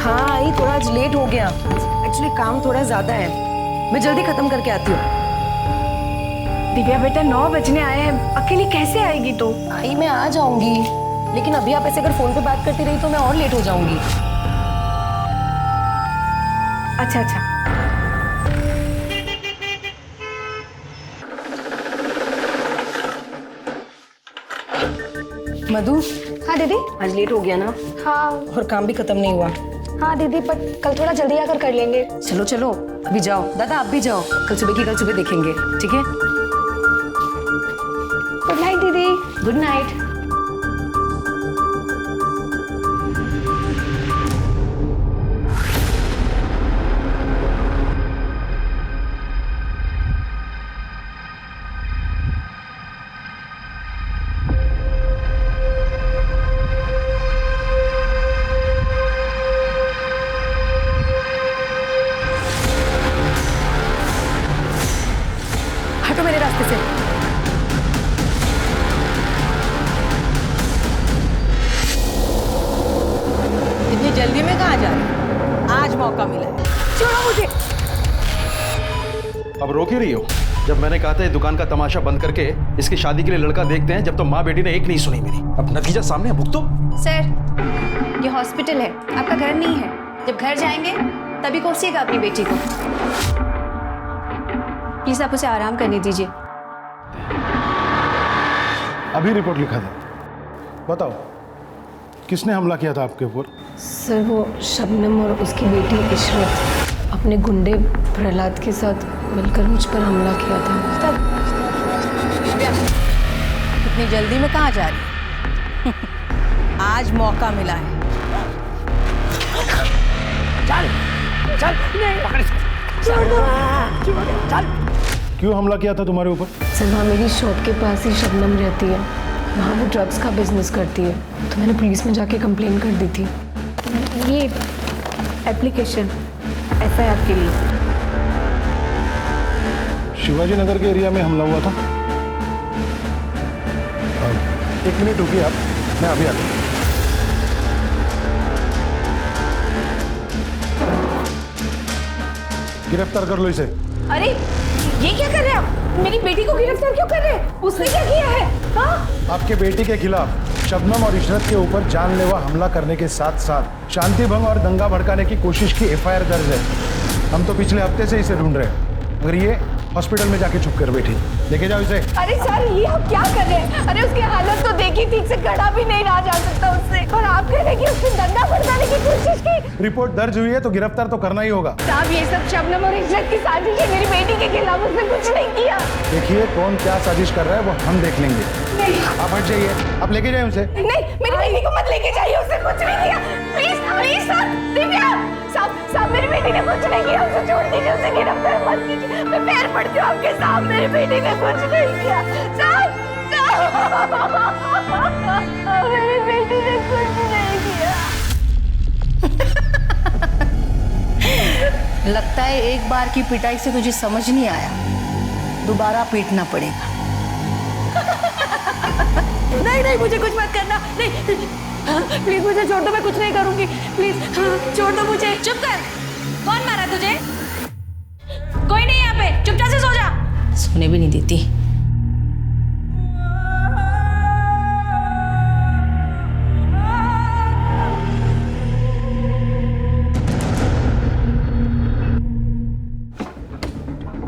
हाँ आई, थोड़ा आज लेट हो गया। एक्चुअली काम थोड़ा ज्यादा है, मैं जल्दी खत्म करके आती हूँ। दिव्या बेटा 9 बजने आए हैं, अकेली कैसे आएगी तो? आई मैं आ जाऊंगी, लेकिन अभी आप ऐसे अगर फोन पे बात करती रही तो मैं और लेट हो जाऊंगी। अच्छा अच्छा। मधु, हाँ दीदी। आज लेट हो गया ना, हाँ और काम भी खत्म नहीं हुआ। हाँ दीदी, पर कल थोड़ा जल्दी आकर कर लेंगे। चलो चलो अभी जाओ, दादा आप भी जाओ, कल सुबह देखेंगे, ठीक है? गुड नाइट दीदी। Good night. हटो मेरे रास्ते से। इतनी जल्दी में कहाँ जा रही? आज मौका मिला है। छोड़ो मुझे। अब रोक ही रही हो? जब मैंने कहा था ये दुकान का तमाशा बंद करके इसकी शादी के लिए लड़का देखते हैं, जब तो माँ बेटी ने एक नहीं सुनी मेरी। अब नतीजा सामने है, भुगतो। सर, ये हॉस्पिटल है, आपका घर नहीं है। जब घर जाएंगे तभी कोसिएगा अपनी बेटी को। प्लीज आप उसे आराम करने दीजिए। अभी रिपोर्ट लिखा था। बताओ किसने हमला किया था आपके ऊपर? सर वो शबनम और उसकी बेटी इशरत अपने गुंडे प्रहलाद के साथ मिलकर मुझ पर हमला किया था। इतनी जल्दी में कहाँ जा रही? आज मौका मिला है। चल चल पकड़ इसको। चल। क्यों हमला किया था तुम्हारे ऊपर? सर वहाँ मेरी शॉप के पास ही शबनम रहती है, वहाँ वो ड्रग्स का बिजनेस करती है, तो मैंने पुलिस में जाके कंप्लेन कर दी थी। ये एप्लीकेशन FIR के लिए। शिवाजी नगर के एरिया में हमला हुआ था। एक मिनट रुकिए आप, मैं अभी आता हूँ। गिरफ्तार कर लो इसे। अरे ये क्या कर रहे हैं आप? मेरी बेटी को गिरफ्तार क्यों कर रहे हैं? उसने क्या किया है? हाँ? आपके बेटी के खिलाफ शबनम और इशरत के ऊपर जानलेवा हमला करने के साथ साथ शांति भंग और दंगा भड़काने की कोशिश की FIR दर्ज है। हम तो पिछले हफ्ते से इसे ढूंढ रहे हैं, मगर ये हॉस्पिटल में जाके छुप कर बैठी। लेके जाओ इसे। अरे सर ये आप क्या कर रहे हैं? अरे उसकी हालत तो देखी, ठीक से खड़ा भी नहीं रहा जा सकता उससे, और आप कह रहे हैं कि उसने दंगा भड़काने की कोशिश की। रिपोर्ट दर्ज हुई है तो गिरफ्तार तो करना ही होगा। साहब ये सब शबनम और इज्जत की साजिश है, मेरी बेटी के खिलाफ उसने कुछ नहीं किया। देखिए कौन क्या साजिश कर रहा है वो हम देख लेंगे। नहीं आप हट जाइए, आप लेके जाए उसे। नहीं, मेरी बेटी को मत लेके जाइए, उसने कुछ नहीं किया। प्लीज प्लीज सर, दिव्या साहब मेरी बेटी ने कुछ नहीं किया, उसे छोड़ दीजिए, उसे गिरफ्तार मत कीजिए। मैं पैर पड़ती हूँ आपके साहब, मेरी बेटी ने कुछ नहीं किया। साहब मेरी बेटी ने कुछ नहीं किया। लगता है एक बार की पिटाई से तुझे समझ नहीं आया, दोबारा पीटना पड़ेगा। नहीं नहीं मुझे कुछ मत करना, नहीं प्लीज मुझे छोड़ दो, मैं कुछ नहीं करूंगी, प्लीज छोड़ दो मुझे। चुप कर। कौन मारा तुझे? कोई नहीं यहाँ पे, चुपचाप से सो जा। सोने भी नहीं देती।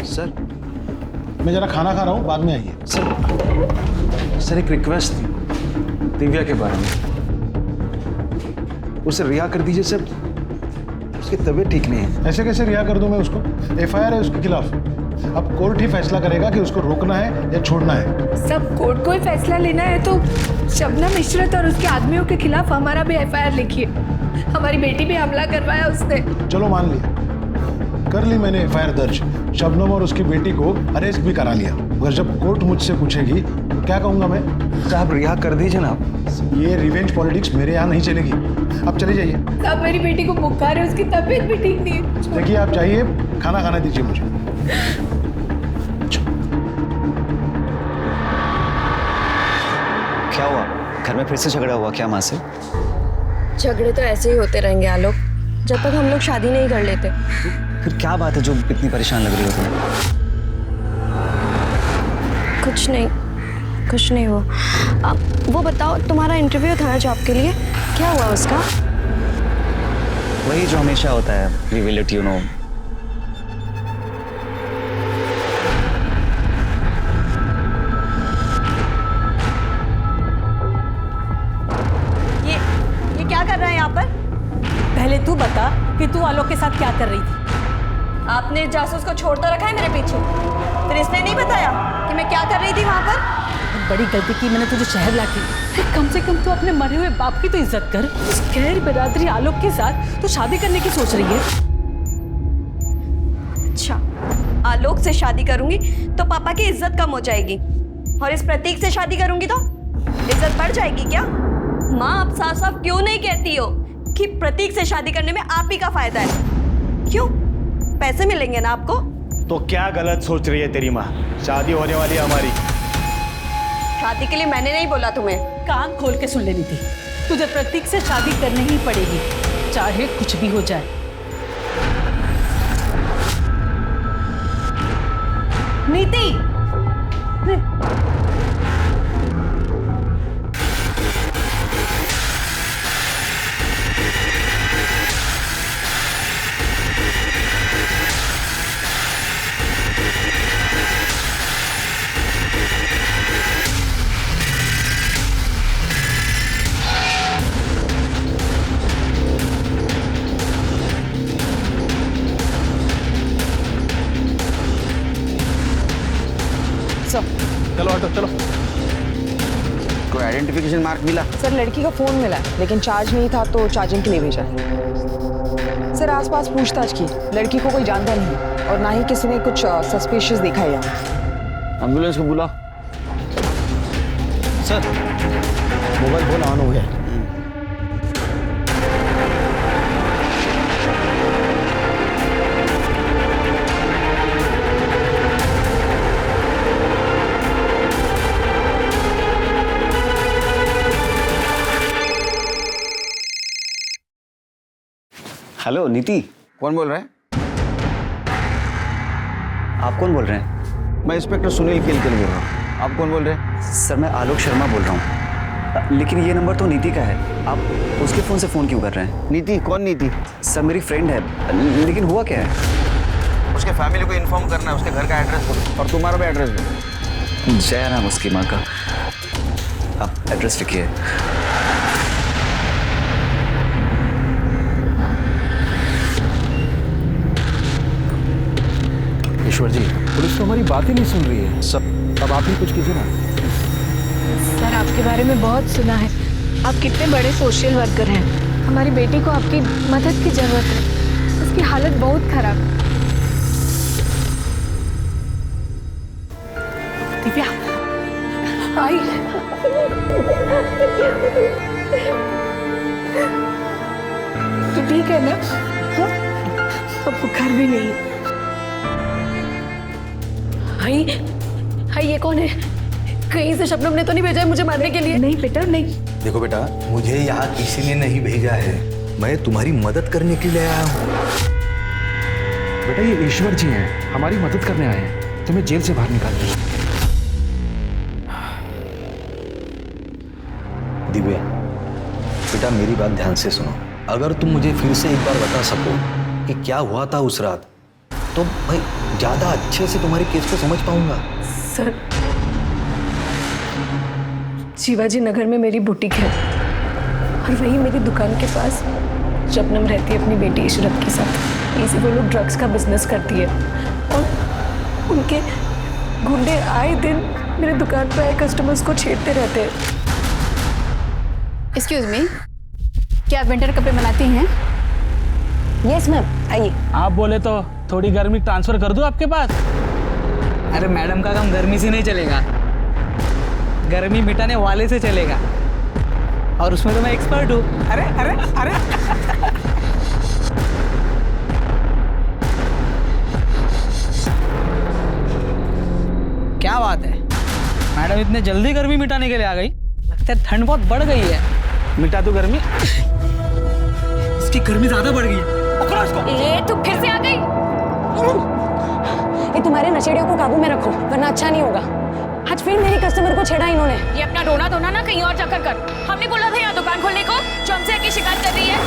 सर मैं जरा खाना खा रहा हूँ, बाद में आइए। सर एक रिक्वेस्ट थी दिव्या के बारे में। उसे रिहा कर दीजिए सर, उसकी तबीयत ठीक नहीं है। ऐसे कैसे रिहा कर दूं मैं उसको? FIR है उसके खिलाफ। अब कोर्ट ही फैसला करेगा कि उसको रोकना है या छोड़ना है। सब कोर्ट को ही फैसला लेना है तो शबनम इशरत और उसके आदमियों के खिलाफ हमारा भी FIR लिखिए। हमारी बेटी पे हमला करवाया उसने। चलो मान लिया, कर ली मैंने FIR दर्ज। शबनम और उसकी बेटी को अरेस्ट भी करा लिया, मगर जब कोर्ट मुझसे पूछेगी तो क्या कहूँगा मैं? साहब रिहा कर दीजिए ना। ये रिवेंज पॉलिटिक्स मेरे यहाँ नहीं चलेगी। आप चले जाइए। साहब मेरी बेटी को बुखार है, उसकी तबीयत भी ठीक नहीं है। देखिए आप जाइए, खाना खाना दीजिए मुझे। क्या हुआ? घर में फिर से झगड़ा हुआ क्या माँ से? झगड़े तो ऐसे ही होते रहेंगे आलोक, जब तक हम लोग शादी नहीं कर लेते। फिर क्या बात है जो इतनी परेशान लग रही हो तुम्हें? कुछ नहीं हुआ। वो बताओ, तुम्हारा इंटरव्यू था ना जॉब के लिए, क्या हुआ उसका? वही जो हमेशा होता है, we will let you know. ये क्या कर रहा है यहाँ पर? पहले तू बता कि तू आलोक के साथ क्या कर रही थी। आपने जासूस को छोड़ तो रखा है मेरे पीछे, फिर इसने नहीं बताया कि मैं क्या कर रही थी वहाँ पर? बड़ी गलती की मैंने तुझे शहर ला के। कम से कम तू अपने मरे हुए बाप की तो इज्जत कर। उस गैर बिरादरी आलोक के साथ तू शादी करने की सोच रही है। अच्छा, आलोक से शादी करूंगी तो पापा की इज्जत कम हो जाएगी, और इस प्रतीक से शादी करूंगी तो इज्जत बढ़ जाएगी क्या? माँ, आप साफ साफ क्यों नहीं कहती हो कि प्रतीक से शादी करने में आप ही का फायदा है? क्यों? पैसे मिलेंगे ना आपको? तो क्या गलत सोच रही है तेरी माँ? शादी होने वाली है हमारी। शादी के लिए मैंने नहीं बोला तुम्हें। कान खोल के सुन लेनी थी, तुझे प्रतीक से शादी करनी ही पड़ेगी, चाहे कुछ भी हो जाए। नीति, चलो ऑटो चलो। कोई आइडेंटिफिकेशन मार्क मिला? सर, लड़की का फोन मिला लेकिन चार्ज नहीं था तो चार्जिंग के लिए भेजा है। सर, आसपास पूछताछ की, लड़की को कोई जानता नहीं और ना ही किसी ने कुछ सस्पिशियस देखा है यहाँ। एम्बुलेंस को बुलाओ। सर, मोबाइल फोन ऑन हो गया। हेलो नीति, कौन बोल रहा है? आप कौन बोल रहे हैं? मैं इंस्पेक्टर सुनील केलकर बोल रहा हूँ। आप कौन बोल रहे हैं? सर, मैं आलोक शर्मा बोल रहा हूँ, लेकिन ये नंबर तो नीति का है। आप उसके फ़ोन से फ़ोन क्यों कर रहे हैं? नीति? कौन नीति? सर, मेरी फ्रेंड है, लेकिन हुआ क्या है? उसके फैमिली को इन्फॉर्म करना है, उसके घर का एड्रेस दो और तुम्हारा भी एड्रेस दो। जयराम उसकी माँ का। आप एड्रेस लिखिए। ईश्वर जी, पुलिस तो हमारी बात ही नहीं सुन रही है। सब अब आप ही कुछ कीजिए ना। सर, आपके बारे में बहुत सुना है, आप कितने बड़े सोशल वर्कर हैं। हमारी बेटी को आपकी मदद की जरूरत है, उसकी हालत बहुत खराब। दिव्या, आई। तो ठीक है ना? हाँ? अब बुखार भी नहीं है। हाय, ये कौन है? कहीं से शबनम ने तो नहीं भेजा है मुझे मारने के लिए? नहीं बेटा, नहीं। देखो बेटा, मुझे यहाँ किसी ने नहीं भेजा है, मैं तुम्हारी मदद करने के लिए आया हूँ। बेटा, ये ईश्वर जी हैं, हमारी मदद करने आए हैं, तुम्हें जेल से बाहर निकाल दिया। दिव्या बेटा, मेरी बात ध्यान से सुनो। अगर तुम मुझे फिर से एक बार बता सको कि क्या हुआ था उस रात, तो भाई ज्यादा अच्छे से तुम्हारे केस को समझ पाऊंगा। सर, शिवाजी नगर में मेरी बुटीक है और वही मेरी दुकान के पास शबनम रहती है अपनी बेटी इशरत के साथ। इसी वो लोग ड्रग्स का बिजनेस करती है और उनके गुंडे आए दिन मेरे दुकान पर आए कस्टमर्स को छेड़ते रहते हैं। एक्सक्यूज मी, क्या आप विंटर कपड़े बनाती हैं? यस मैम, आइए। आप बोले तो थोड़ी गर्मी ट्रांसफर कर दूं आपके पास? अरे मैडम का काम गर्मी से नहीं चलेगा, गर्मी मिटाने वाले से चलेगा, और उसमें तो मैं एक्सपर्ट हूँ। अरे अरे अरे क्या बात है मैडम, इतने जल्दी गर्मी मिटाने के लिए आ गई? लगता है ठंड बहुत बढ़ गई है। मिटा दूं गर्मी? उसकी गर्मी ज्यादा बढ़ गई है। पकड़ो इसको। ए तू फिर से आ गई। ये तुम्हारे नशेड़ियों को काबू में रखो वरना अच्छा नहीं होगा। आज फिर मेरी कस्टमर को छेड़ा इन्होंने। ये अपना रोना धोना ना कहीं और जाकर कर। हमने बोला था यहाँ दुकान खोलने को, जो हमसे आके शिकायत कर रही है।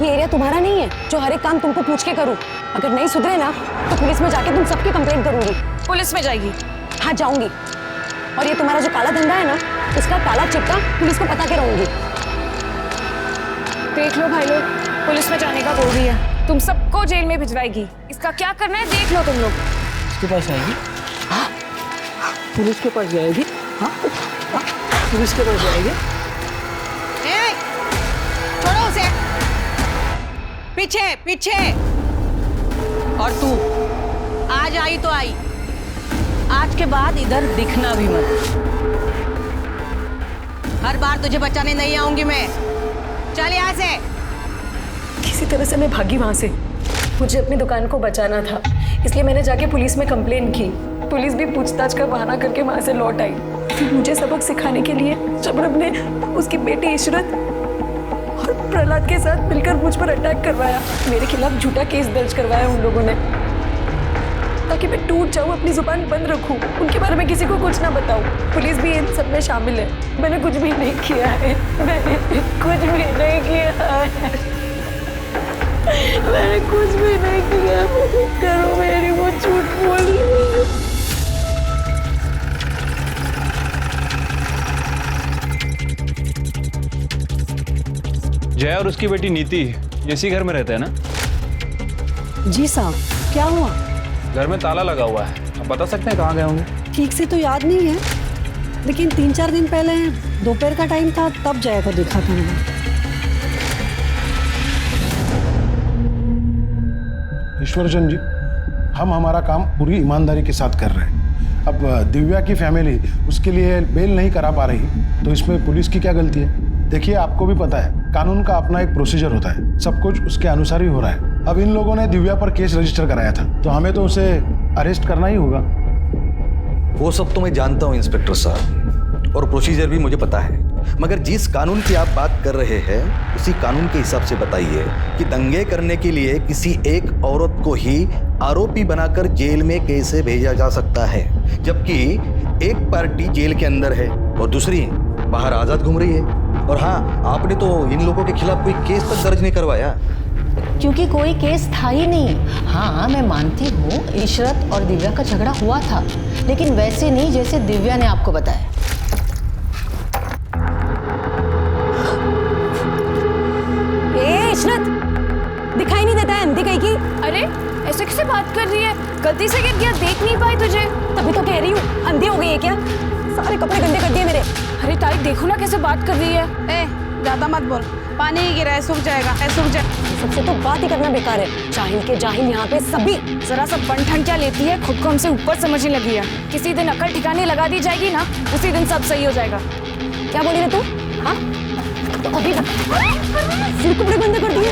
ये एरिया तुम्हारा नहीं है जो हर एक काम तुमको पूछ के करूं। अगर नहीं सुधरे ना तो पुलिस में जाके तुम सबकी कंप्लेंट करूंगी। पुलिस में जाएगी? हाँ जाऊंगी। और ये तुम्हारा जो काला धंधा है ना, इसका काला चिट्टा पुलिस को बता के रहूंगी। देख लो भाई लोग, पुलिस में जाने का बोल रही है। तुम सबको जेल में भिजवाएगी। इसका क्या करना है देख लो तुम लोग। उसके पास जाएगी? हाँ, पुलिस के पास जाएगी। हाँ, पुलिस के पास जाएगी। छोड़ो उसे। पीछे पीछे। और तू आज आई तो आई, आज के बाद इधर दिखना भी मत। हर बार तुझे बचाने नहीं आऊंगी मैं। चल यहाँ से। किसी तरह से मैं भागी वहां से। मुझे अपनी दुकान को बचाना था, इसलिए मैंने जाके पुलिस में कंप्लेन की। पुलिस भी पूछताछ का बहाना करके वहां से लौट आई। फिर मुझे सबक सिखाने के लिए शबनम ने उसकी बेटी इशरत और प्रहलाद के साथ मिलकर मुझ पर अटैक करवाया। मेरे खिलाफ झूठा केस दर्ज करवाया उन लोगों ने, ताकि मैं टूट जाऊं, अपनी जुबान बंद रखूं, उनके बारे में किसी को कुछ ना बताऊं। पुलिस भी इन सब में शामिल है। मैंने कुछ भी नहीं किया है। मैंने कुछ भी नहीं किया है। मैंने कुछ भी नहीं किया। करो मेरी वो झूठ बोल। जय और उसकी बेटी नीति इसी घर में रहते हैं ना? जी साहब, क्या हुआ? घर में ताला लगा हुआ है, आप बता सकते हैं कहाँ गए होंगे? ठीक से तो याद नहीं है, लेकिन 3-4 दिन पहले दोपहर का टाइम था, तब जया को देखा था मैंने। ईश्वरचंद जी, हम हमारा काम पूरी ईमानदारी के साथ कर रहे हैं। अब दिव्या की फैमिली उसके लिए बेल नहीं करा पा रही, तो इसमें पुलिस की क्या गलती है? देखिए, आपको भी पता है कानून का अपना एक प्रोसीजर होता है, सब कुछ उसके अनुसार ही हो रहा है। अब इन लोगों ने दिव्या पर केस रजिस्टर कराया था, तो हमें तो उसे अरेस्ट करना ही होगा। वो सब तो मैं जानता हूँ इंस्पेक्टर साहब, और प्रोसीजर भी मुझे पता है, मगर जिस कानून की आप बात कर रहे हैं उसी कानून के हिसाब से बताइए कि दंगे करने के लिए किसी एक औरत को ही आरोपी बनाकर जेल में कैसे भेजा जा सकता है, जबकि एक पार्टी जेल के अंदर है और दूसरी बाहर आजाद घूम रही है। और हाँ, आपने तो इन लोगों के खिलाफ कोई केस तक दर्ज नहीं करवाया। क्योंकि कोई केस था ही नहीं। हाँ, मैं मानती हूँ इशरत और दिव्या का झगड़ा हुआ था, लेकिन वैसे नहीं जैसे दिव्या ने आपको बताया। इशरत, दिखाई नहीं देता है अंधी कहीं की? अरे ऐसे कैसे बात कर रही है? गलती से गिर गया, देख नहीं पाई तुझे? तभी तो कह रही हूँ, अंधी हो गई है क्या? सारे कपड़े गंदे कर दिए मेरे। अरे ताई देखो ना कैसे बात कर रही है। ज्यादा मत बोल, पानी ही गिरा है, सूख जाएगा, सूख जाए। सबसे तो बात ही करना बेकार है। जाहिल के जाहिल यहाँ पे सभी। जरा सा बंठन क्या लेती है, खुद को हमसे ऊपर समझने लगी है। किसी दिन अकल ठिकाने लगा दी जाएगी ना, उसी दिन सब सही हो जाएगा। क्या बोली रे तू? हाँ, तो अभी सिर कपड़े गंदे कर दिए।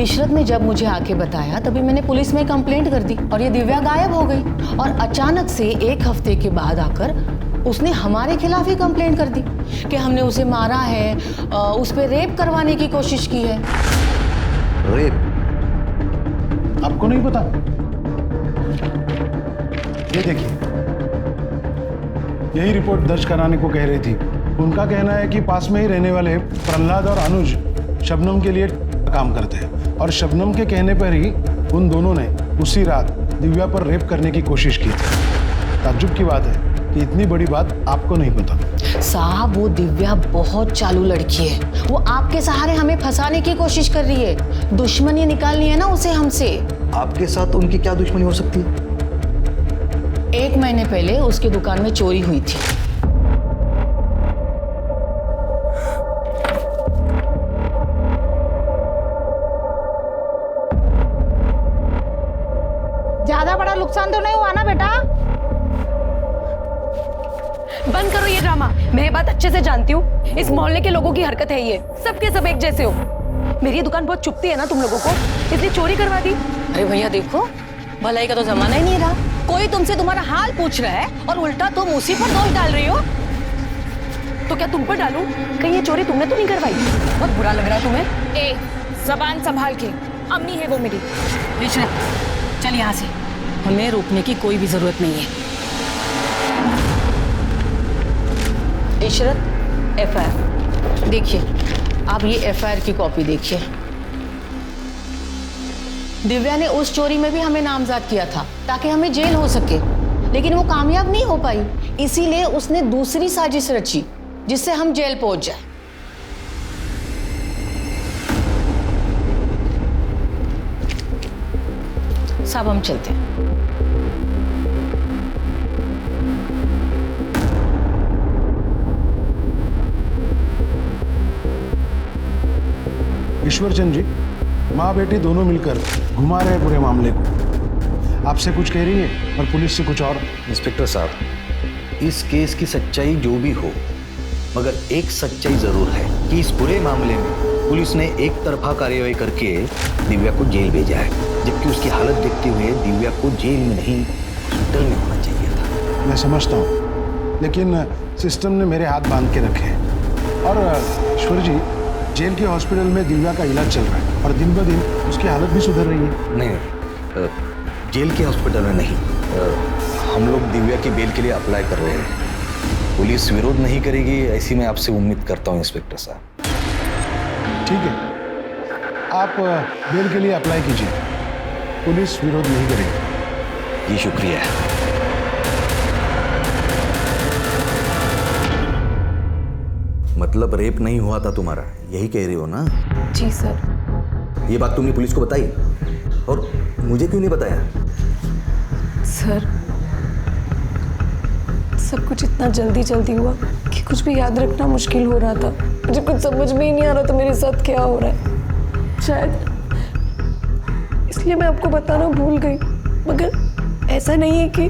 इशरत ने जब मुझे आके बताया तभी मैंने पुलिस में कंप्लेंट कर दी और ये दिव्या गायब हो गई। और अचानक से 1 हफ्ते के बाद आकर उसने हमारे खिलाफ ही कंप्लेंट कर दी कि हमने उसे मारा है, उस पर रेप करवाने की कोशिश की है। रेप? आपको नहीं पता? ये देखिए, यही रिपोर्ट दर्ज कराने को कह रही थी। उनका कहना है कि पास में ही रहने वाले प्रहलाद और अनुज शबनम के लिए काम करते हैं, और शबनम के कहने पर ही उन दोनों ने उसी रात दिव्या पर रेप करने की कोशिश की थी। ताज्जुब की बात है कि इतनी बड़ी बात आपको नहीं पता। साहब, वो दिव्या बहुत चालू लड़की है। वो आपके सहारे हमें फंसाने की कोशिश कर रही है। दुश्मनी निकालनी है ना उसे हमसे। आपके साथ उनकी क्या दुश्मनी हो सकती है? 1 महीने पहले उसकी दुकान में चोरी हुई थी। ज्यादा बड़ा नुकसान तो नहीं हुआ ना बेटा? बंद करो ये ड्रामा। मैं ये बात अच्छे से जानती हूँ, इस मोहल्ले के लोगों की हरकत है ये। सबके सब एक जैसे हो। मेरी दुकान बहुत चुभती है ना तुम लोगों को, इसलिए चोरी करवा दी। अरे भैया देखो, भलाई का तो जमाना ही नहीं रहा। कोई तुमसे तुम्हारा हाल पूछ रहा है और उल्टा तुम उसी पर दोष डाल रही हो। तो क्या तुम पर डालूं? कहीं ये चोरी तुमने तो नहीं करवाई? बहुत बुरा लग रहा है तुम्हें? ए, जबान संभाल के, अम्मी है वो मेरी। इशरत, चल यहाँ से, हमें रोकने की कोई भी जरूरत नहीं है। इशरत, एफआईआर देखिए, आप ये एफआईआर की कॉपी देखिए। दिव्या ने उस चोरी में भी हमें नामजद किया था ताकि हमें जेल हो सके, लेकिन वो कामयाब नहीं हो पाई, इसीलिए उसने दूसरी साजिश रची जिससे हम जेल पहुंच जाए। साहब हम चलते हैं। ईश्वरचंद जी, माँ बेटी दोनों मिलकर घुमा रहे हैं पूरे मामले को। आपसे कुछ कह रही है और पुलिस से कुछ और। इंस्पेक्टर साहब, इस केस की सच्चाई जो भी हो, मगर एक सच्चाई जरूर है कि इस पूरे मामले में पुलिस ने एक तरफा कार्रवाई करके दिव्या को जेल भेजा है, जबकि उसकी हालत देखते हुए दिव्या को जेल में नहीं हॉस्पिटल में होना चाहिए था। मैं समझता हूँ, लेकिन सिस्टम ने मेरे हाथ बांध के रखे हैं। और ईश्वर जी, जेल के हॉस्पिटल में दिव्या का इलाज चल रहा है और दिन ब दिन उसकी हालत भी सुधर रही है। नहीं, जेल के हॉस्पिटल में नहीं, हम लोग दिव्या की बेल के लिए अप्लाई कर रहे हैं। पुलिस विरोध नहीं करेगी ऐसी मैं आपसे उम्मीद करता हूँ इंस्पेक्टर साहब। ठीक है, आप बेल के लिए अप्लाई कीजिए, पुलिस विरोध नहीं करेगी। जी शुक्रिया। मतलब रेप नहीं हुआ था तुम्हारा, यही कह रही हो ना? जी सर। ये बात तुमने पुलिस को बताई और मुझे क्यों नहीं बताया? सर, सब कुछ इतना जल्दी हुआ कि कुछ भी याद रखना मुश्किल हो रहा था। मुझे कुछ समझ में ही नहीं आ रहा था मेरे साथ क्या हो रहा है। शायद इसलिए मैं आपको बताना भूल गई, मगर ऐसा नहीं है कि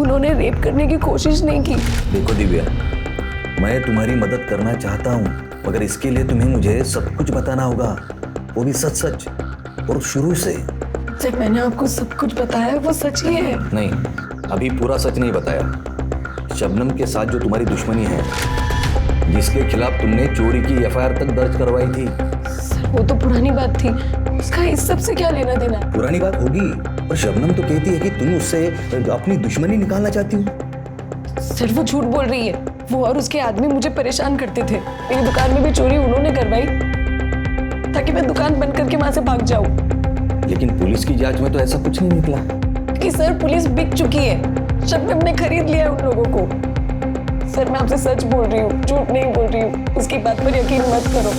उन्होंने रेप करने की कोशिश नहीं की। देखो दिव्या, मैं तुम्हारी मदद करना चाहता हूँ, मगर इसके लिए तुम्हें मुझे सब कुछ बताना होगा, वो भी सच सच और शुरू से। जब मैंने आपको सब कुछ बताया वो सच ही है। नहीं, अभी पूरा सच नहीं बताया। शबनम के साथ जो तुम्हारी दुश्मनी है, जिसके खिलाफ तुमने चोरी की एफआईआर तक दर्ज करवाई थी। सर, वो तो पुरानी बात थी, उसका इस सब से क्या लेना देना? पुरानी बात होगी, पर शबनम तो कहती है कि तुम उससे अपनी दुश्मनी निकालना चाहती हो। सर, वो झूठ बोल रही है। वो और उसके आदमी मुझे परेशान करते थे। मेरी दुकान में भी चोरी उन्होंने करवाई ताकि मैं दुकान बंद करके वहां से भाग जाऊं। लेकिन पुलिस की जांच में तो ऐसा कुछ नहीं निकला। कि सर, पुलिस बिक चुकी है, शबनम ने खरीद लिया है उन लोगों को। सर, मैं आपसे सच बोल रही हूँ, झूठ नहीं बोल रही हूँ। उसकी बात पर यकीन मत करो।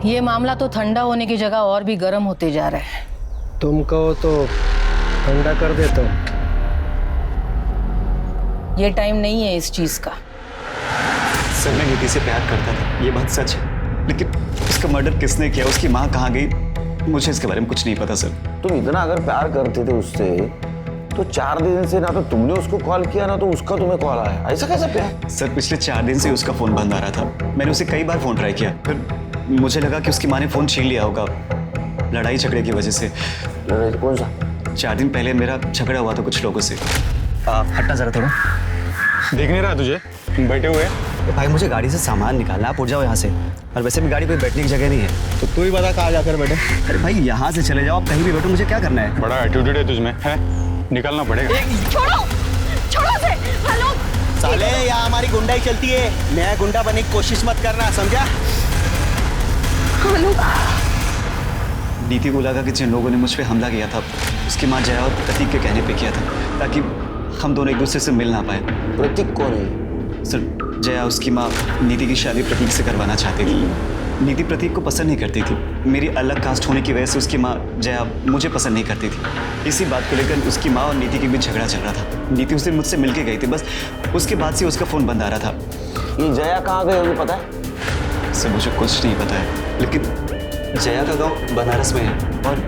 ये मामला तो ठंडा होने की जगह और भी गर्म होते जा रहा है। तुम कहो तो ठंडा कर देता हूँ। ये टाइम नहीं है इस चीज का। सर, मैं नीति से प्यार करता था, ये बात सच है, लेकिन उसका मर्डर किसने किया, उसकी माँ कहाँ गई, मुझे इसके बारे में कुछ नहीं पता सर। तुम इतना अगर प्यार करते थे उससे तो 4 दिन से ना तो तुमने उसको कॉल किया ना तो उसका तुम्हें कॉल आया। ऐसा कैसा प्यार? सर, पिछले 4 दिन से उसका फोन बंद आ रहा था। मैंने उसे कई बार फोन ट्राई किया, फिर मुझे लगा कि उसकी माँ ने फोन छीन लिया होगा लड़ाई झगड़े की वजह से। लड़ाई कौन सा? 4 दिन पहले मेरा झगड़ा हुआ था कुछ लोगों से। हटना जरा थोड़ा। देख नहीं रहा तुझे? बैठे हुए भाई, मुझे गाड़ी से सामान निकालना, आप उठ जाओ यहाँ से। और वैसे भी गाड़ी कोई बैठने की जगह नहीं है। तो तू ही बता कहाँ जाकर बैठे। अरे भाई, यहाँ से चले जाओ, आप कहीं भी बैठो, मुझे क्या करना है? बड़ा एटीट्यूड है तुझमें, है? निकलना पड़ेगा। छोड़ो से। हेलो साले, यहाँ हमारी गुंडाई चलती है, नया गुंडा बनने की कोशिश मत करना, समझा? हेलो। नीति को लगा कि जिन लोगों ने मुझ पे हमला किया था उसकी माँ जया और प्रतीक के कहने पे किया था, ताकि हम दोनों एक दूसरे से मिल ना पाए। प्रतीक कौन है? सर, जया उसकी माँ नीति की शादी प्रतीक से करवाना चाहती थी। नीति प्रतीक को पसंद नहीं करती थी। मेरी अलग कास्ट होने की वजह से उसकी माँ जया मुझे पसंद नहीं करती थी। इसी बात को लेकर उसकी माँ और नीति के बीच झगड़ा चल रहा था। नीति उसे मुझसे मिलके गई थी, बस उसके बाद से उसका फ़ोन बंद आ रहा था। ये जया कहाँ गई होगी पता है? सर, मुझे कुछ नहीं पता है, लेकिन जया का गाँव बनारस में है और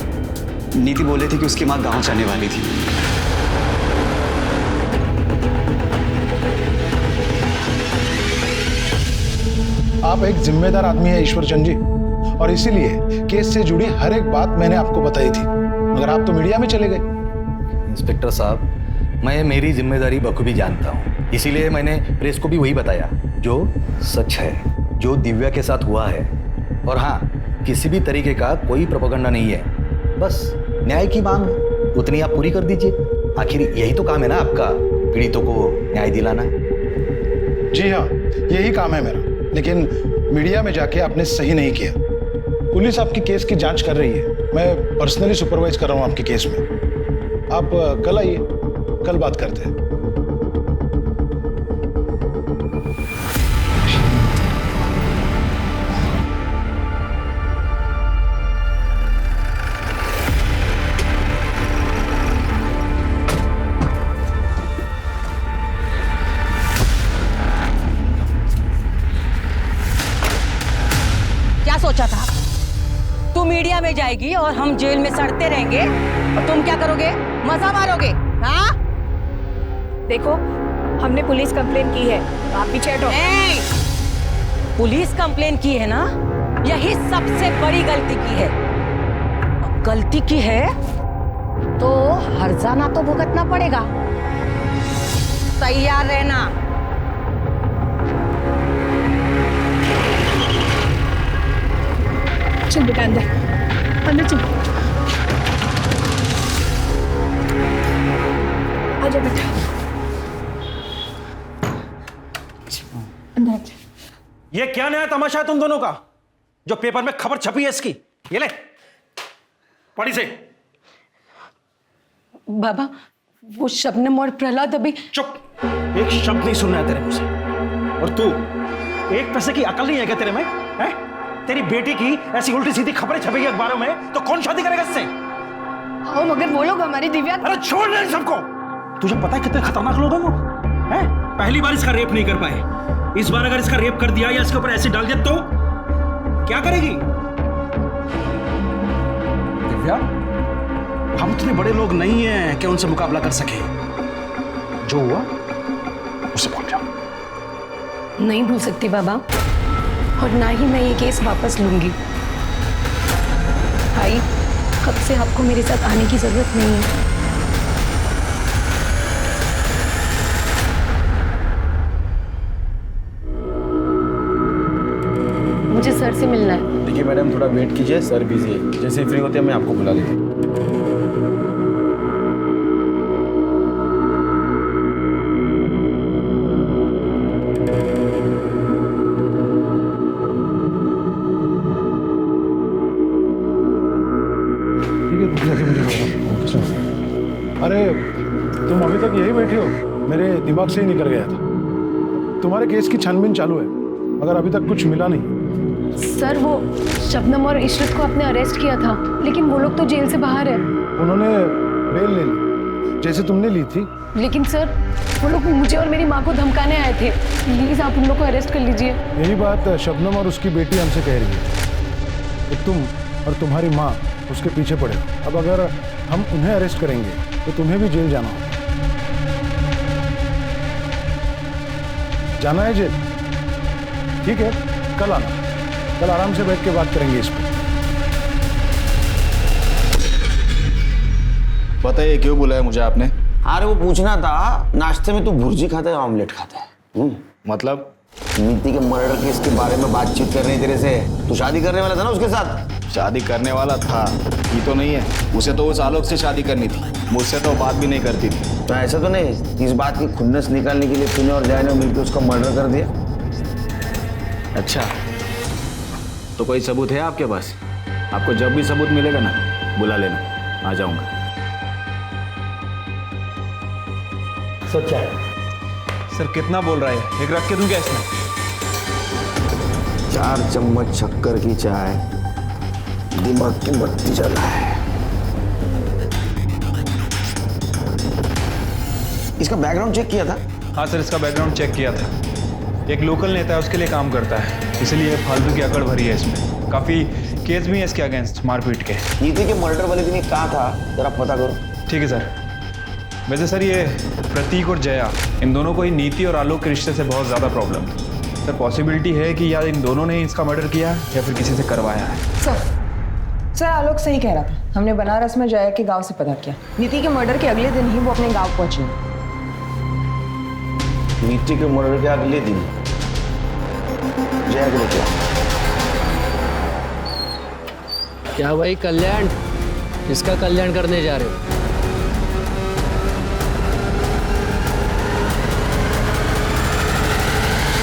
नीति बोल रही थी कि उसकी माँ गाँव जाने वाली थी। आप एक जिम्मेदार आदमी है ईश्वरचंद जी, और इसीलिए केस से जुड़ी हर एक बात मैंने आपको बताई थी, मगर आप तो मीडिया में चले गए। इंस्पेक्टर साहब, मैं मेरी जिम्मेदारी बखूबी जानता हूँ। इसीलिए मैंने प्रेस को भी वही बताया जो सच है, जो दिव्या के साथ हुआ है। और हाँ, किसी भी तरीके का कोई प्रोपेगेंडा नहीं है, बस न्याय की मांग उतनी आप पूरी कर दीजिए। आखिर यही तो काम है ना आपका, पीड़ितों को न्याय दिलाना। जी हाँ, यही काम है मेरा, लेकिन मीडिया में जाके आपने सही नहीं किया। पुलिस आपकी केस की जांच कर रही है, मैं पर्सनली सुपरवाइज कर रहा हूँ आपके केस में। आप कल आइए, कल बात करते हैं। क्या सोचा था? तू मीडिया में जाएगी और हम जेल में सड़ते रहेंगे और तुम क्या करोगे? मजा मारोगे? हाँ? देखो, हमने पुलिस कंप्लेन की है, आप पीछे हटो। पुलिस कंप्लेन की है ना, यही सबसे बड़ी गलती की है। गलती की है तो हर्जाना तो भुगतना पड़ेगा। तैयार रहना। चल बेटा, अंदर अंदर चल। आजा बेटा, अंदर आजा। ये क्या नया तमाशा है तुम दोनों का, जो पेपर में खबर छपी है इसकी? ये ले, पढ़ी से। बाबा, वो शबनम और प्रहलाद अभी। चुप, एक शब्द नहीं सुनना है तेरे मुंह से। और तू, एक पैसे की अकल नहीं है क्या तेरे में? है? तेरी बेटी की ऐसी उल्टी सीधी खबरें छपेगी अखबारों में तो कौन शादी करेगा इससे? हाँ, मगर वो लोग हमारी दिव्या। अरे छोड़ दे सबको। तुझे पता है कितने खतरनाक लोग हैं वो? हैं? पहली बार इसका रेप नहीं कर पाए, इस बार अगर इसका रेप कर दिया या इसके ऊपर एसिड डाल दिया तो क्या करेगी दिव्या? हम इतने बड़े लोग नहीं हैं कि उनसे मुकाबला कर सके। जो हुआ उसे भूल जाओ। नहीं भूल सकती बाबा, और ना ही मैं ये केस वापस लूंगी। भाई, कब से आपको मेरे साथ आने की जरूरत नहीं है। मुझे सर से मिलना है। देखिए मैडम, थोड़ा वेट कीजिए, सर बिजी है। जैसे फ्री होते हैं मैं आपको बुला लेता हूँ। अरे तुम अभी तक यही बैठे हो? मेरे दिमाग से ही निकल गया था। तुम्हारे केस की छानबीन चालू है, मगर अभी तक कुछ मिला नहीं। सर, वो शबनम और इशरत को आपने अरेस्ट किया था, लेकिन वो लोग तो जेल से बाहर है। उन्होंने बेल ले ली, जैसे तुमने ली थी। लेकिन सर, वो लोग मुझे और मेरी माँ को धमकाने आए थे। प्लीज आप उन लोग को अरेस्ट कर लीजिए। यही बात शबनम और उसकी बेटी हमसे कह रही है कि तुम और तुम्हारी माँ उसके पीछे पड़े। अब अगर हम उन्हें अरेस्ट करेंगे तो तुम्हें भी जेल जाना होगा। जाना है जेल? ठीक है, कल आना, कल आराम से बैठ के बात करेंगे इस पर। बताइए क्यों बुलाया मुझे आपने? अरे वो पूछना था, नाश्ते में तू भुर्जी खाता है या ऑमलेट खाता है? मतलब? नीति के मर्डर केस के बारे में बातचीत कर रही तेरे से। तू शादी करने वाला था ना उसके साथ? शादी करने वाला था, ये तो नहीं है। उसे तो उस आलोक से शादी करनी थी, मुझसे तो बात भी नहीं करती थी। तो ऐसा तो नहीं, इस बात की खुन्नस निकालने के लिए तूने और जया ने मिलकर उसका मर्डर कर दिया? अच्छा, तो कोई सबूत है आपके पास? आपको जब भी सबूत मिलेगा ना, बुला लेना, आ जाऊंगा। सर क्या है? सर कितना बोल रहा है? एक रख के दूं क्या इसमें? 4 चम्मच शक्कर की चाय, दिमाग की बत्ती जला है। इसका बैकग्राउंड चेक किया था? हाँ सर, इसका बैकग्राउंड चेक किया था। एक लोकल नेता है, उसके लिए काम करता है, इसलिए फालतू की अकड़ भरी है इसमें। काफी केस भी है इसके अगेंस्ट मारपीट के। नीति के मर्डर वाले दिन कहा था, जरा पता करो। ठीक है सर। वैसे सर, ये प्रतीक और जया, इन दोनों को ही नीति और आलोक के रिश्ते से बहुत ज़्यादा प्रॉब्लम थी। सर पॉसिबिलिटी है कि या इन दोनों ने ही इसका मर्डर किया या फिर किसी से करवाया है। सर आलोक सही कह रहा था। हमने बनारस में जया के गांव से पता किया। नीति के मर्डर के अगले दिन ही वो अपने गांव पहुंची। नीति के मर्डर के अगले दिन जया को लेके आओ। क्या भाई कल्याण, किसका कल्याण करने जा रहे हो?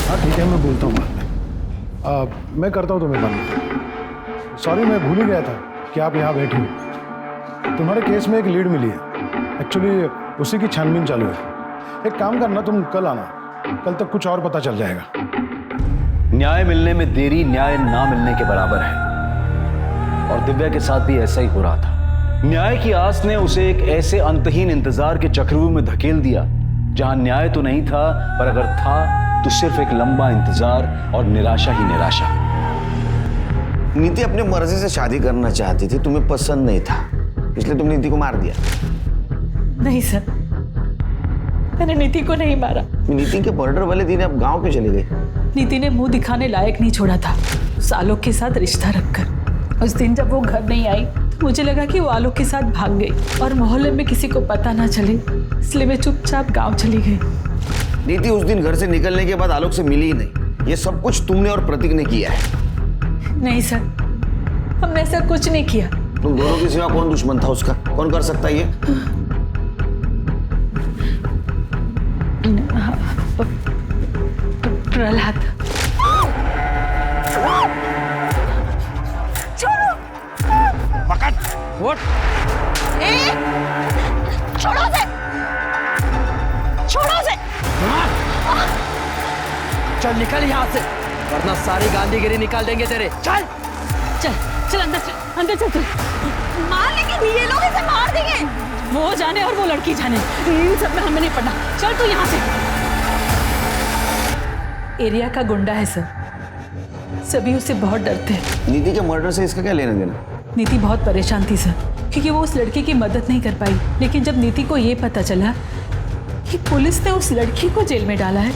हाँ ठीक है, मैं बोलता हूँ बाद में। मैं करता हूँ तुम्हें बंद। सॉरी, मैं भूल ही गया था कि आप यहाँ बैठी हो। तुम्हारे केस में एक लीड मिली है, एक्चुअली उसी की छानबीन चालू है। एक काम करना, तुम कल आना, कल तक कुछ और पता चल जाएगा। न्याय मिलने में देरी न्याय ना मिलने के बराबर है, और दिव्या के साथ भी ऐसा ही हो रहा था। न्याय की आस ने उसे एक ऐसे अंतहीन इंतजार के चक्रव्यूह में धकेल दिया जहां न्याय तो नहीं था, पर अगर था तो सिर्फ एक लंबा इंतजार और निराशा ही निराशा। नीति अपने मर्जी से शादी करना चाहती थी, तुम्हें पसंद नहीं था, इसलिए तुम नीति को मार दिया। नहीं सर, मैंने नीति को नहीं मारा। नीति के मर्डर वाले दिन आप गांव क्यों चली गई? नीति ने मुंह दिखाने लायक नहीं छोड़ा था उस आलोक के साथ रिश्ता रखकर। उस दिन जब वो घर नहीं आई तो मुझे लगा कि वो आलोक के साथ भाग गई और मोहल्ले में किसी को पता ना चले, इसलिए मैं चुपचाप गांव चली गई। नीति उस दिन घर से निकलने के बाद आलोक से मिली ही नहीं। ये सब कुछ तुमने और प्रतीक ने किया है। नहीं सर, हमने ऐसा कुछ नहीं किया। तुम दोनों के सिवा कौन दुश्मन था उसका? कौन कर सकता है ये? प्रहलाद। छोड़ो, पकड़। व्हाट? छोड़ो से, छोड़ो से। चल निकल यहाँ से, वरना सारी गांधीगिरी निकाल देंगे तेरे। चल चल चल अंदर चल, अंदर चल चल। मार लेकिन ये लोग इसे मार देंगे। वो जाने और वो लड़की जाने, इन सब में हमें नहीं पड़ना। चल तू यहाँ से। एरिया का गुंडा है सर, सभी उससे बहुत डरते हैं। नीति के मर्डर से इसका क्या लेना देना? नीति बहुत परेशान थी सर, क्योंकि वो उस लड़की की मदद नहीं कर पाई। लेकिन जब नीति को ये पता चला कि पुलिस ने उस लड़की को जेल में डाला है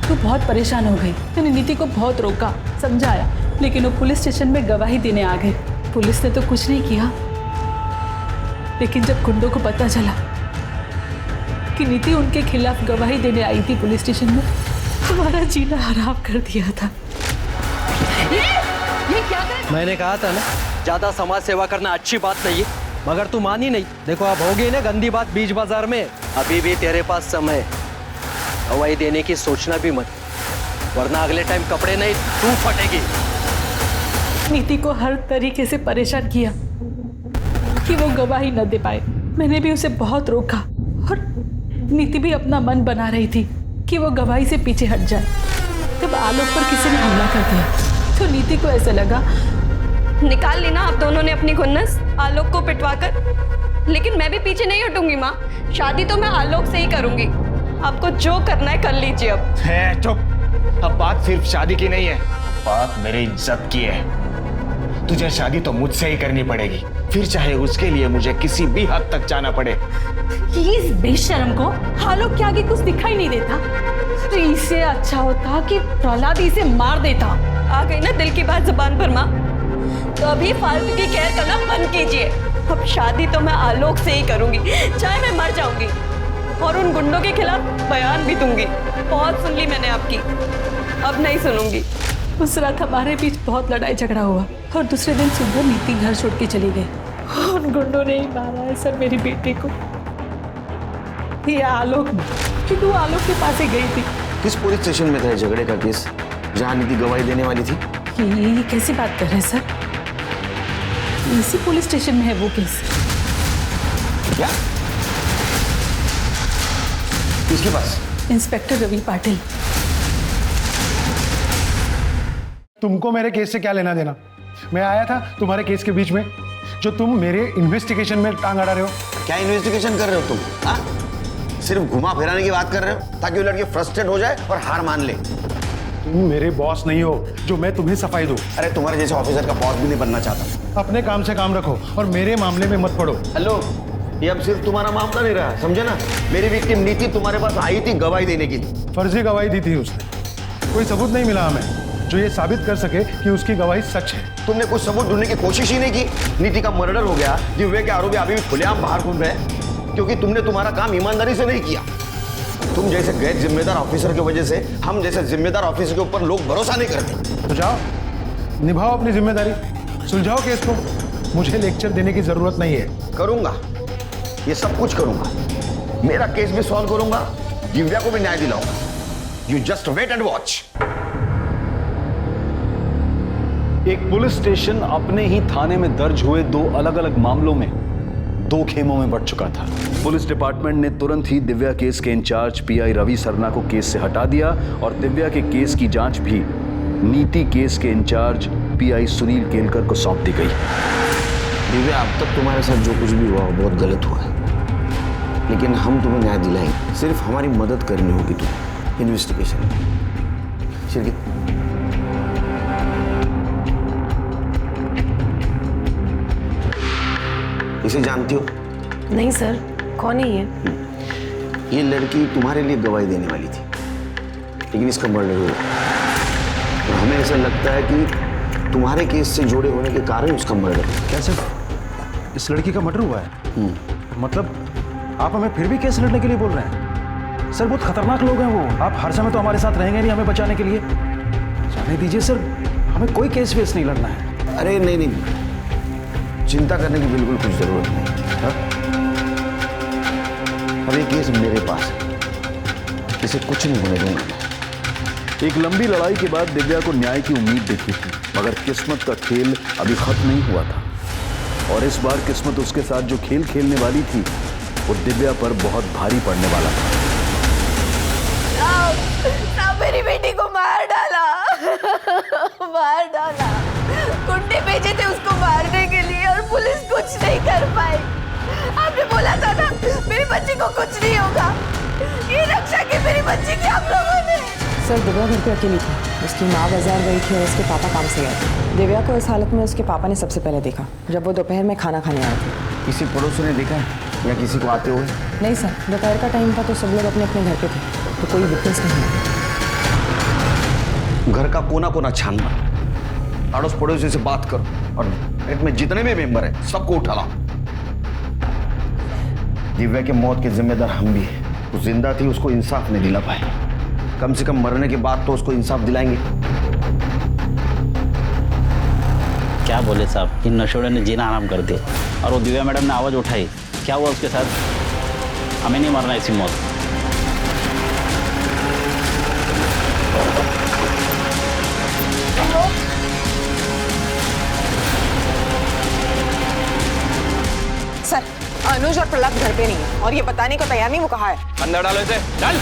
तो बहुत परेशान हो गई। मैंने नीति को बहुत रोका, समझाया, लेकिन वो पुलिस स्टेशन में गवाही देने आ गए। पुलिस ने तो कुछ नहीं किया, लेकिन जब गुंडों को पता चला कि नीति उनके खिलाफ गवाही देने आई थी पुलिस स्टेशन में, हमारा जीना हराम कर दिया था। ये क्या कर? मैंने कहा था ना, ज्यादा समाज सेवा करना अच्छी बात नहीं है, मगर तू मानी नहीं। देखो अब हो गई ना गंदी बात बीच बाजार में। अभी भी तेरे पास समय है, गवाही देने की सोचना भी मत, वरना अगले टाइम कपड़े नहीं तू फटेगी। नीति को हर तरीके से परेशान किया कि वो गवाही न दे पाए। मैंने भी उसे बहुत रोका और नीति भी अपना मन बना रही थी कि वो गवाही से पीछे हट जाए। तब आलोक पर किसी ने हमला कर दिया तो नीति को ऐसा लगा। निकाल ली ना आप दोनों ने अपनी खुन्नस आलोक को पिटवाकर, लेकिन मैं भी पीछे नहीं हटूंगी माँ। शादी तो मैं आलोक से ही करूंगी। आपको जो करना है कर लीजिए। अब है चुप। अब बात सिर्फ शादी की नहीं है, बात मेरी इज्जत की है। तुझे शादी तो मुझसे ही करनी पड़ेगी, फिर चाहे उसके लिए मुझे किसी भी हद तक जाना पड़े। इस बेशर्म को आलोक के आगे कुछ दिखाई नहीं देता। तो इससे अच्छा होता कि प्रहलाद इसे मार देता। आ गई ना दिल की बात जुबान पर माँ, तो अभी फालतू की केयर करना बंद कीजिए। अब शादी तो मैं आलोक से ही करूंगी, चाहे मैं मर जाऊंगी, और उन गुंडों के खिलाफ बयान भी दूंगी। बहुत सुन ली मैंने आपकी, अब नहीं सुनूंगी। उस रात हमारे बीच बहुत लड़ाई झगड़ा हुआ और दूसरे दिन सुबह नीति घर छोड़ के चली गई। उन गुंडों ने ही मारा है सर मेरी बेटी को। ये आलोक ने, क्योंकि वो आलोक के पास ही गई थी। किस पुलिस स्टेशन में था झगड़े का केस जहाँ नीति गवाही देने वाली थी? ये कैसी बात कर रहे हैं सर? इसी पुलिस स्टेशन में है वो केस। क्या? किसके पास? इंस्पेक्टर रवि पाटिल। तुमको मेरे केस से क्या लेना देना? मैं आया था तुम्हारे केस के बीच में, जो तुम मेरे इन्वेस्टिगेशन में टांग अड़ा रहे हो। क्या इन्वेस्टिगेशन कर रहे हो तुम? हाँ? सिर्फ घुमा फिराने की बात कर रहे हो ताकि वो लड़की फ्रस्ट्रेट हो जाए और हार मान ले। तुम मेरे बॉस नहीं हो जो मैं तुम्हें सफाई दूं। अरे तुम्हारे जैसे ऑफिसर का बॉस भी नहीं बनना चाहता। अपने काम से काम रखो और मेरे मामले में मत पड़ो। हेलो, ये अब सिर्फ तुम्हारा मामला नहीं रहा, समझे ना? मेरी विक्टिम नीति तुम्हारे पास आई थी गवाही देने की। फर्जी गवाही दी थी उसने। कोई सबूत नहीं मिला हमें जो ये साबित कर सके कि उसकी गवाही सच है। तुमने कुछ सबूत ढूंढने की कोशिश ही नहीं की। नीति का मर्डर हो गया, दिव्या के आरोपी अभी भी खुलेआम बाहर घूम रहे हैं क्योंकि तुमने तुम्हारा काम ईमानदारी से नहीं किया। तुम जैसे गैर जिम्मेदार ऑफिसर की वजह से हम जैसे जिम्मेदार ऑफिसर के ऊपर लोग भरोसा नहीं करते। तो जाओ, निभाओ अपनी जिम्मेदारी, सुलझाओ केस को। मुझे लेक्चर देने की जरूरत नहीं है। करूंगा, ये सब कुछ करूंगा। मेरा केस भी सॉल्व करूंगा, दिव्या को भी न्याय दिलाऊंगा। You just wait and watch. एक पुलिस स्टेशन अपने ही थाने में दर्ज हुए 2 अलग अलग मामलों में 2 खेमों में बढ़ चुका था। पुलिस डिपार्टमेंट ने तुरंत ही दिव्या केस के इंचार्ज पीआई रवि सरना को केस से हटा दिया और दिव्या के केस की जांच भी नीति केस के इंचार्ज पीआई सुनील केलकर को सौंप दी गई। दिव्या, अब तक तुम्हारे साथ जो कुछ भी हुआ वो बहुत गलत हुआ है, लेकिन हम तुम्हें न्याय दिलाएंगे। सिर्फ हमारी मदद करनी होगी तुम्हें इन्वेस्टिगेशन। शिरगित, इसे जानती हो? नहीं सर, कौन है ये? ये लड़की तुम्हारे लिए गवाही देने वाली थी, लेकिन इसका मर्डर हुआ। और हमें ऐसा लगता है कि तुम्हारे केस से जुड़े होने के कारण उसका मर्डर। कैसे? इस लड़की का मर्डर हुआ है? मतलब आप हमें फिर भी केस लड़ने के लिए बोल रहे हैं? सर बहुत खतरनाक लोग हैं वो। आप हर समय तो हमारे साथ रहेंगे नहीं हमें बचाने के लिए। जाने दीजिए सर, हमें कोई केस वेस नहीं लड़ना है। अरे नहीं नहीं, चिंता करने की बिल्कुल कुछ जरूरत नहीं। अब ये केस मेरे पास है, इसे कुछ नहीं होने दूंगा। एक लंबी लड़ाई के बाद दिव्या को न्याय की उम्मीद दिखी थी, मगर किस्मत का खेल अभी खत्म नहीं हुआ था। और इस बार किस्मत उसके साथ जो खेल खेलने वाली थी वो दिव्या पर बहुत भारी पड़ने वाला था। साहब, मेरी बेटी को मार डाला, मार डाला। गुंडे भेजे थे उसको मारने के लिए और पुलिस कुछ नहीं कर पाई। आपने बोला था ना मेरी बच्ची को कुछ नहीं होगा। ये रक्षा की मेरी बच्ची की आप लोगों ने। सर, दिव्या घर पे अकेली थी। उसकी माँ बाजार गई थी और उसके पापा काम से गए थे। दिव्या को इस हालत में उसके पापा ने सबसे पहले देखा जब वो दोपहर में खाना खाने आए थे। किसी पड़ोसी ने देखा है या किसी को आते हुए? नहीं सर, दोपहर का टाइम था तो सब लोग अपने अपने घर पे थे, तो कोई विटनेस नहीं है। घर का कोना कोना छानना, अड़ोस पड़ोसी से बात करो और पेट में जितने भी मेंबर हैं सबको उठा लाओ। दिव्या के मौत के जिम्मेदार हम भी हैं। वो जिंदा थी, उसको इंसाफ नहीं दिला पाए। कम से कम मरने के बाद तो उसको इंसाफ दिलाएंगे। क्या बोले साहब, इन नशोड़े ने जीना आराम कर दिया। और वो दिव्या मैडम ने आवाज़ उठाई, क्या हुआ उसके साथ? हमें नहीं मरना ऐसी मौत। सर, अनुज और प्रहलाद घर पे नहीं है और ये बताने को तैयार नहीं वो कहा है। अंदर डालो इसे, चल।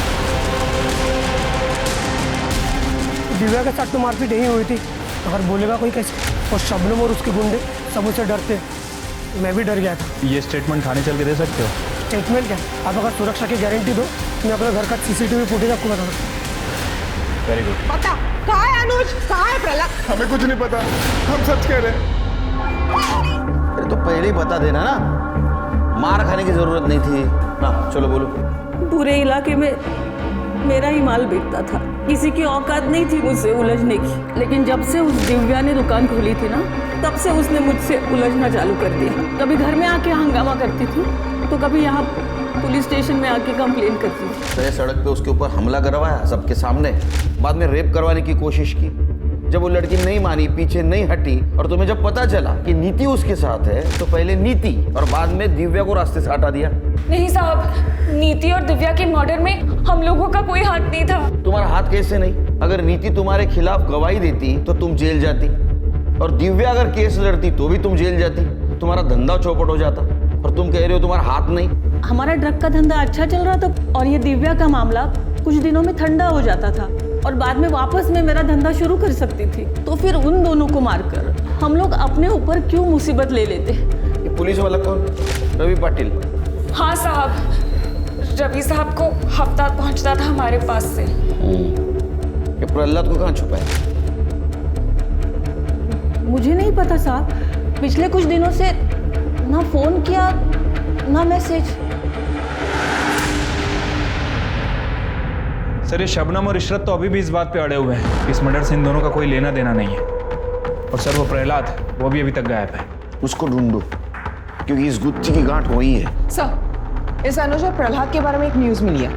दिव्या के साथ तो मारपीट यही हुई थी, अगर बोलेगा कोई कैसे? और शबनम और उसके गुंडे सब उससे डरते, मैं भी डर गया था। ये स्टेटमेंट थाने चल के दे सकते हो? स्टेटमेंट क्या? आप अगर सुरक्षा की गारंटी दो, मैं अपने घर का सीसीटीवी फुटेज आपको बता दूँ। Very good. पता कहाँ है अनुज, कहाँ है प्रहलाद? हमें कुछ नहीं पता, हम सच कह रहे हैं। अरे तो पहले ही बता देना ना, मार खाने की जरूरत नहीं थी ना। चलो बोलो। पूरे इलाके में मेरा ही माल बिकता था, किसी की औकात नहीं थी मुझसे उलझने की। लेकिन जब से उस दिव्या ने दुकान खोली थी ना, तब से उसने मुझसे उलझना चालू कर दिया। कभी घर में आके हंगामा करती थी तो कभी यहाँ पुलिस स्टेशन में आके कंप्लेन करती थी। तय सड़क पे उसके ऊपर हमला करवाया सबके सामने, बाद में रेप करवाने की कोशिश की। जब वो लड़की नहीं मानी, पीछे नहीं हटी और तुम्हें जब पता चला कि नीति उसके साथ है, तो पहले नीति और बाद में दिव्या को रास्ते से हटा दिया। नहीं साहब, नीति और दिव्या के मर्डर में हम लोगों का कोई हाथ नहीं था। तुम्हारा हाथ कैसे नहीं? अगर नीति तुम्हारे खिलाफ गवाही देती तो तुम जेल जाती, और दिव्या अगर केस लड़ती तो भी तुम जेल जाती। तुम्हारा धंधा चौपट हो जाता, और तुम कह रहे हो तुम्हारा हाथ नहीं। हमारा ड्रग का धंधा अच्छा चल रहा था और ये दिव्या का मामला कुछ दिनों में ठंडा हो जाता था और बाद में वापस मैं मेरा धंधा शुरू कर सकती थी। तो फिर उन दोनों को मारकर हम लोग अपने ऊपर क्यों मुसीबत ले लेते? ये पुलिस वाला कौन? रवि पाटिल। हाँ साहब, रवि साहब को हफ्ता पहुंचता था हमारे पास से। ये प्रहलाद को कहाँ छुपाया? मुझे नहीं पता साहब, पिछले कुछ दिनों से ना फोन किया ना मैसेज। सर, ये शबनम और इशरत तो अभी भी इस बात पे अड़े हुए हैं, इस मर्डर से इन दोनों का कोई लेना देना नहीं है। और सर वो प्रहलाद, वो भी अभी तक गायब है। उसको ढूंढो, क्योंकि इस गुत्थी की गांठ वही है। सर, इस अनुज और प्रहलाद के बारे में एक न्यूज मिली है।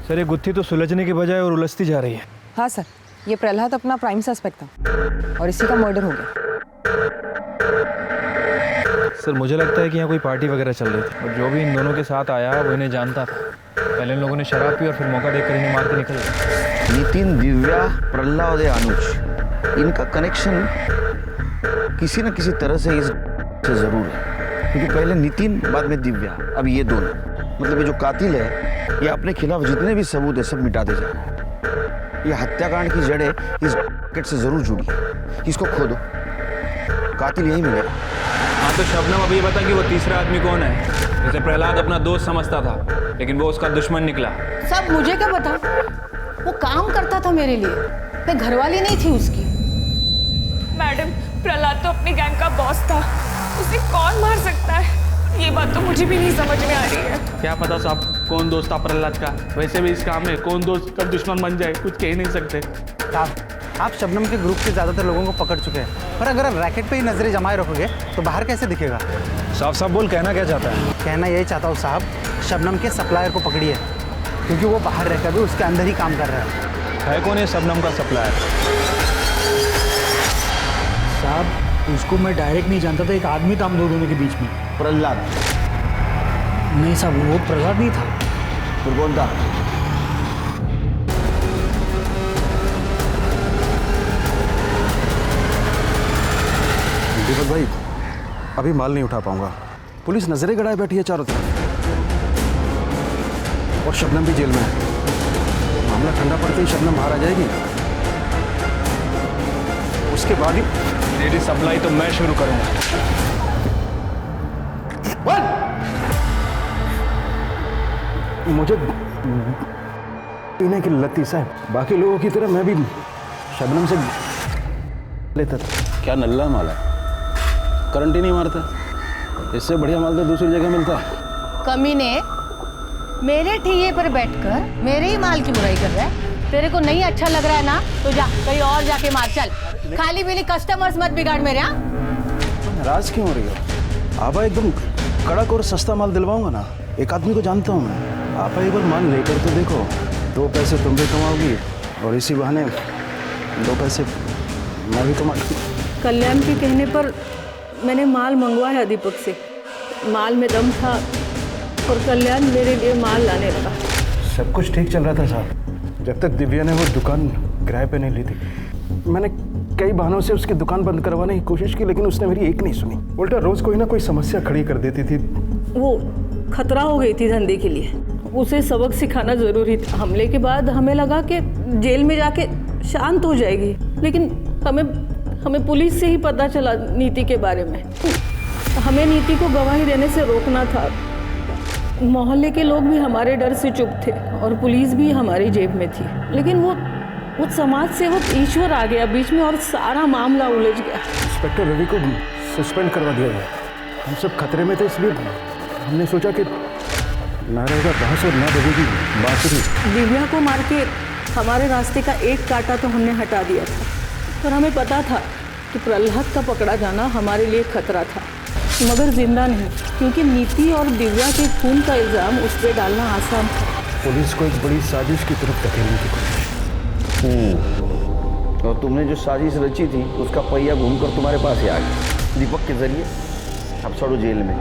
सर ये गुत्थी तो सुलझने के बजाय और उलझती जा रही है। हाँ सर, ये प्रहलाद अपना प्राइम सस्पेक्ट था और इसी का मर्डर हो गया। सर मुझे लगता है कि यहाँ कोई पार्टी वगैरह चल रही थी और जो भी इन दोनों के साथ आया वो इन्हें जानता था। पहले इन लोगों ने शराब पी और फिर मौका देखकर इन्हें मार के निकल गए। नितिन, दिव्या, प्रहलाद और अनुज, इनका कनेक्शन किसी न किसी तरह से इस से जरूर है, क्योंकि पहले नितिन बाद में दिव्या, अब ये दोनों। मतलब ये जो कातिल है ये अपने खिलाफ जितने भी सबूत है सब मिटा दे जाएगा। ये हत्याकांड की जड़ें इस रैकेट से जरूर जुड़ी है। इसको खोदो, कातिल यही मिलेगा। हाँ तो शबनम अभी बता कि वो तीसरा आदमी कौन है? जैसे प्रहलाद अपना दोस्त समझता था लेकिन वो उसका दुश्मन निकला। सब मुझे क्या पता, वो काम करता था मेरे लिए, मैं घरवाली नहीं थी उसकी। मैडम, प्रहलाद तो अपनी गैंग का बॉस था, उसे कौन मार सकता है? ये बात तो मुझे भी नहीं समझ में आ रही है। क्या पता साहब कौन दोस्त था प्रहलाद का। वैसे भी इस काम में कौन दोस्त कब दुश्मन बन जाए कुछ कह ही नहीं सकते। साहब, आप शबनम के ग्रुप के ज़्यादातर लोगों को पकड़ चुके हैं, पर अगर आप रैकेट पे ही नजरें जमाए रखोगे तो बाहर कैसे दिखेगा? साफ साफ बोल, कहना क्या चाहता है? कहना यही चाहता हूँ साहब, शबनम के सप्लायर को पकड़िए, क्योंकि वो बाहर रहकर भी उसके अंदर ही काम कर रहा है कौन है शबनम का सप्लायर? साहब उसको मैं डायरेक्ट नहीं जानता था, एक आदमी था हम दोनों के बीच में। प्रहलाद? नहीं साहब, वो प्रहलाद नहीं था। फिर कौन था? दीपक भाई, अभी माल नहीं उठा पाऊंगा। पुलिस नजरें गड़ाए बैठी है चारों तरफ और शबनम भी जेल में है। मामला ठंडा पड़ते ही शबनम बाहर आ जाएगी, उसके बाद ही तेरी सप्लाई तो मैं शुरू करूंगा। मुझे पीने की लत थी साहब, बाकी लोगों की तरह मैं भी शबनम से लेता था। क्या नल्ला माल है, करंट ही नहीं मारता। इससे बढ़िया माल तो दूसरी जगह मिलता। कमीने, मेरे ठिये पर बैठकर मेरे ही माल की बुराई कर रहा है। तेरे को नहीं अच्छा लग रहा है ना, तो जा कहीं और जाके मार। चल, खाली पीली कस्टमर्स मत बिगाड़ मेरे। यहाँ नाराज क्यों हो रही हो? आबा एकदम कड़क और सस्ता माल दिलवाऊंगा ना। एक आदमी को जानता हूँ मैं। आप एक बार माल लेकर तो देखो, 2 पैसे तुम भी कमाओगी और इसी बहाने 2 पैसे मैं भी कमाऊंगी। कल्याण के कहने पर मैंने माल मंगवाया दीपक से। माल में दम था और कल्याण मेरे लिए माल लाने लगा। सब कुछ ठीक चल रहा था साहब, जब तक दिव्या ने वो दुकान किराए पे नहीं ली थी। मैंने कई बहानों से उसकी दुकान बंद करवाने की कोशिश की, लेकिन उसने मेरी एक नहीं सुनी। उल्टा रोज कोई ना कोई समस्या खड़ी कर देती थी। वो खतरा हो गई थी धंधे के लिए, उसे सबक सिखाना जरूरी था। हमले के बाद हमें लगा कि जेल में जाके शांत हो जाएगी, लेकिन हमें पुलिस से ही पता चला नीति के बारे में। हमें नीति को गवाही देने से रोकना था। मोहल्ले के लोग भी हमारे डर से चुप थे और पुलिस भी हमारी जेब में थी, लेकिन वो समाज सेवक ईश्वर आ गया बीच में और सारा मामला उलझ गया। इंस्पेक्टर रवि को सस्पेंड करवा दिया गया। हम सब खतरे में थे, इसलिए हमने सोचा कि ना रहेगा बहस और ना देगी बात। दिव्या को मार के हमारे रास्ते का एक कांटा तो हमने हटा दिया था, पर हमें पता था कि प्रहलाद का पकड़ा जाना हमारे लिए खतरा था, मगर जिंदा नहीं, क्योंकि नीति और दिव्या के खून का इल्जाम उस पर डालना आसान था। पुलिस को एक बड़ी साजिश की तरफ धकेलने की कोशिश। और तुमने जो साजिश रची थी उसका पहिया घूमकर तुम्हारे पास ही आ गया दीपक के जरिए। अब छोड़ो जेल में।